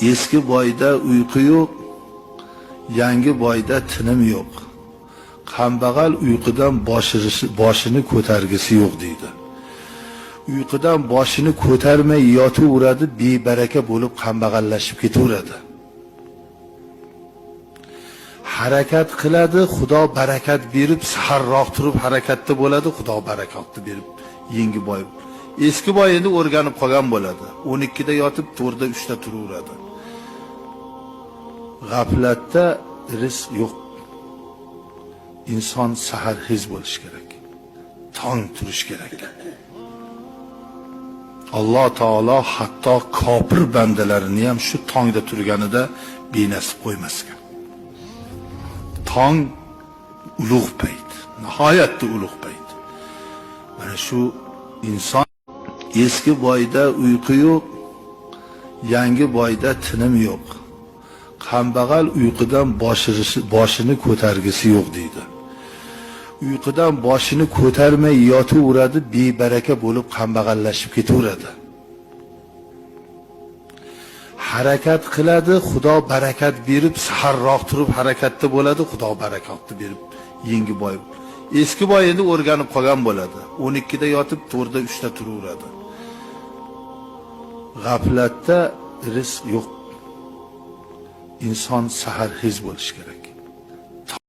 Eski boyda uyqu yo'q, yangi boyda tinim yo'q. Kambag'al uyqudan boshini ko'targisi yo'q deydi. Uyqudan boshini ko'tarmay yotaveradi, bebaraka bo'lib kambag'allashib ketaveradi. Harakat qiladi, Xudo barakat berib, saharroq turib harakatda bo'ladi, Xudo barakatni berib, yangi boy. Eski boy endi o'rganib qolgan bo'ladi. 12 da yotib, 4 da 3 da turaveradi. G'aflatda rizq yo'q. İnson saharxiz bo'lish kerak. Tong turish kerak. Alloh taolo hatto kofir bandalarini ham shu tongda turganida benasib qo'ymasgan. Tong ulug' payt, nihoyatda ulug' payt. Mana shu inson eski boyda uyqu yo'q, yangi boyda tinim yo'q. Kambag'al uyqudan boshini ko'targisi yo'q deydi. Uyqudan boshini ko'tarmay yotaveradi, bebaraka bo'lib kambag'allashib ketaveradi. Harakat qiladi, Xudo barakat berib, saharroq turib harakatda bo'ladi, Xudo barakatni berib, yangi boy. Eski boy endi o'rganib qolgan bo'ladi. 12 da yotib, 4 da 3 da turaveradi. G'aflatda rizq yo'q. İnson saharxiz bo'lish kerak.